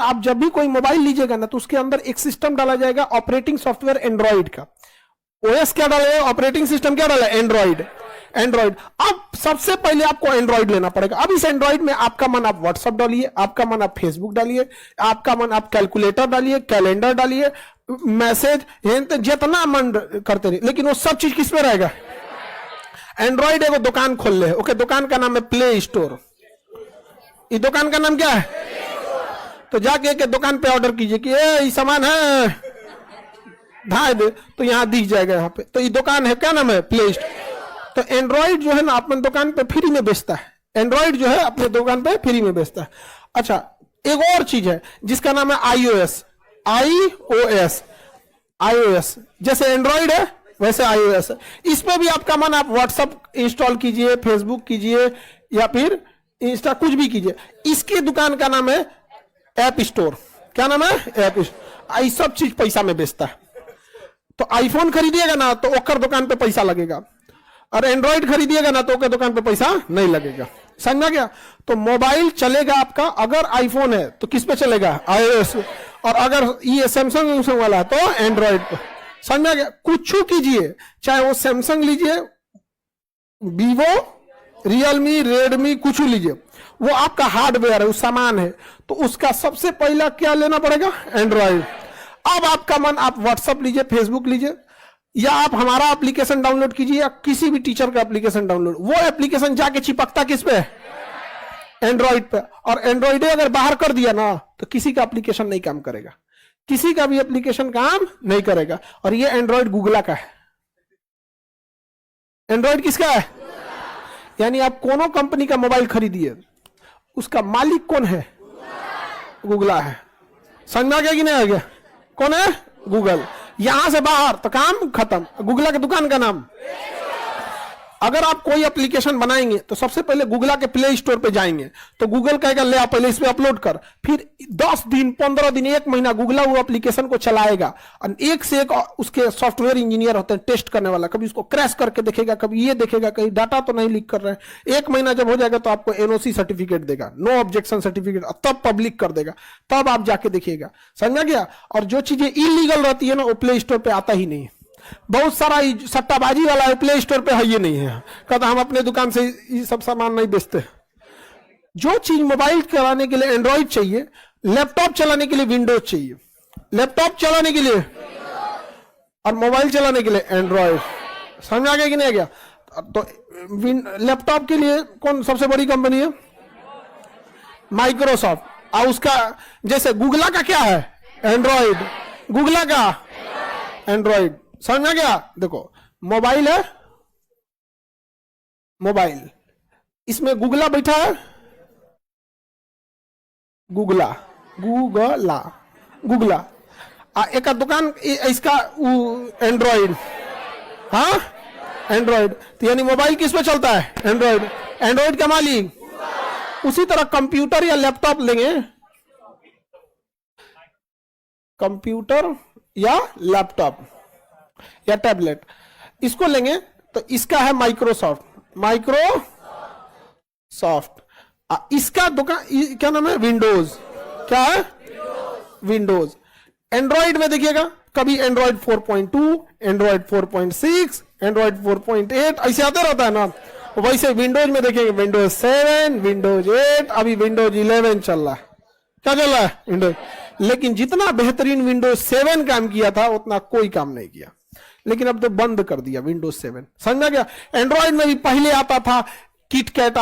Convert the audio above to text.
आप जब भी कोई मोबाइल लीजिएगा ना तो उसके अंदर एक सिस्टम डाला जाएगा ऑपरेटिंग सॉफ्टवेयर एंड्रॉइड का। ओएस क्या डाला है, ऑपरेटिंग सिस्टम क्या डाला है, एंड्रॉइड। एंड्रॉइड, अब सबसे पहले आपको एंड्रॉइड लेना पड़ेगा। अब इस एंड्रॉइड में आपका मन आप व्हाट्सएप डालिए, आपका मन आप फेसबुक डालिए, आपका मन आप कैलकुलेटर डालिए, कैलेंडर डालिए, मैसेज, जितना मन करते रहिए, लेकिन वो सब चीज किस पे रहेगा, एंड्रॉइड। एगो दुकान खोल ले, ओके, दुकान का नाम है प्ले स्टोर। इस दुकान का नाम क्या है, तो जाके के दुकान पे ऑर्डर कीजिए कि ये सामान है, ढाई दे, तो यहां दिख जाएगा यहाँ पे। तो ये दुकान है, क्या नाम है, प्ले स्टोर। तो एंड्रॉइड जो है ना अपने दुकान पे फ्री में बेचता है, एंड्रॉइड जो है अपने दुकान पे फ्री में बेचता है। अच्छा, एक और चीज है जिसका नाम है आईओएस। आईओएस, आईओएस जैसे एंड्रॉइड है वैसे आईओएस है। इसमें भी आपका मन आप व्हाट्सएप इंस्टॉल कीजिए, फेसबुक कीजिए, या फिर इंस्टा, कुछ भी कीजिए। इसकी दुकान का नाम है ऐप स्टोर। क्या नाम है, ऐप स्टोर। ये सब चीज पैसा में बेचता है। तो आईफोन खरीदिएगा ना तो ओकर दुकान पे पैसा लगेगा, और एंड्रॉइड खरीदिएगा ना तो ओकर दुकान पे पैसा नहीं लगेगा। समझा गया। तो मोबाइल चलेगा आपका, अगर आईफोन है तो किस पे चलेगा, आईओएस, और अगर ये सैमसंग वाला है तो एंड्रॉइड पे। समझा गया। कुछ कीजिए, चाहे वो सैमसंग लीजिए, वीवो, रियलमी, रेडमी, कुछ लीजिए, वो आपका हार्डवेयर है, वो सामान है, तो उसका सबसे पहला क्या लेना पड़ेगा, एंड्रॉइड। अब आपका मन आप व्हाट्सएप लीजिए, फेसबुक लीजिए, या आप हमारा एप्लीकेशन डाउनलोड कीजिए, या किसी भी टीचर का एप्लीकेशन डाउनलोड, वो एप्लीकेशन जाके चिपकता किस पे, एंड्रॉइड पे। और एंड्रॉइड अगर बाहर कर दिया ना तो किसी का एप्लीकेशन नहीं काम करेगा, किसी का भी एप्लीकेशन काम नहीं करेगा। और ये एंड्रॉइड गूगला का है। एंड्रॉइड किसका है, यानी आप कोनो कंपनी का मोबाइल खरीदिए, उसका मालिक कौन है, गूगला है। समझ में आ गया कि नहीं आ गया, कौन है, गूगल। यहां से बाहर तो काम खत्म। गूगला की दुकान का नाम, अगर आप कोई एप्लीकेशन बनाएंगे तो सबसे पहले गूगला के प्ले स्टोर पे जाएंगे, तो गूगल कहेगा ले आप पहले इस पे अपलोड कर, फिर 10 दिन, 15 दिन, 1 महीना गूगला वो एप्लीकेशन को चलाएगा, और एक से एक उसके सॉफ्टवेयर इंजीनियर होते हैं टेस्ट करने वाला, कभी उसको क्रैश करके देखेगा, कभी ये देखेगा कहीं डाटा तो नहीं लीक कर रहे हैं। 1 महीना जब हो जाएगा तो आपको एनओसी सर्टिफिकेट देगा, नो ऑब्जेक्शन सर्टिफिकेट, तब पब्लिक कर देगा, तब आप जाके देखिएगा। समझा गया। और जो चीजें इलीगल रहती है ना वो प्ले स्टोर पे आता ही नहीं है। बहुत सारा सट्टाबाजी वाला है प्ले स्टोर पे है, ये नहीं है, कहता हम अपने दुकान से ये सब सामान नहीं बेचते। जो चीज मोबाइल चलाने के लिए एंड्रॉइड चाहिए, लैपटॉप चलाने के लिए विंडोज चाहिए, लैपटॉप चलाने के लिए और मोबाइल चलाने के लिए एंड्रॉइड। समझ आ गया कि नहीं आ गया। तो लैपटॉप के लिए कौन सबसे बड़ी कंपनी है, माइक्रोसॉफ्ट। और उसका जैसे गूगला का क्या है, एंड्रॉइड, गूगला का एंड्रॉइड। समझ में आ गया। देखो मोबाइल है, मोबाइल, इसमें गूगला बैठा है, गूगला, गूगला, गूगला। एक दुकान इसका एंड्रॉइड, हाँ एंड्रॉइड। तो यानी मोबाइल किस पे चलता है, एंड्रॉइड, एंड्रॉइड का मालिक। उसी तरह कंप्यूटर या लैपटॉप लेंगे, कंप्यूटर या लैपटॉप या टैबलेट, इसको लेंगे तो इसका है माइक्रोसॉफ्ट, माइक्रोसॉफ्ट। इसका दुकान क्या नाम है, विंडोज। क्या है, विंडोज। एंड्रॉइड में देखिएगा कभी एंड्रॉइड 4.2, एंड्रॉइड 4.6, एंड्रॉइड 4.8 ऐसे आते रहता है ना। वैसे विंडोज में देखेंगे विंडोज 7, विंडोज 8, अभी विंडोज 11 चल रहा है। क्या चल रहा है, विंडोज। लेकिन जितना बेहतरीन विंडोज 7 काम किया था उतना कोई काम नहीं किया, लेकिन अब तो बंद कर दिया विंडोज 7। समझा गया। एंड्रॉइड में भी पहले आता था किटकैट,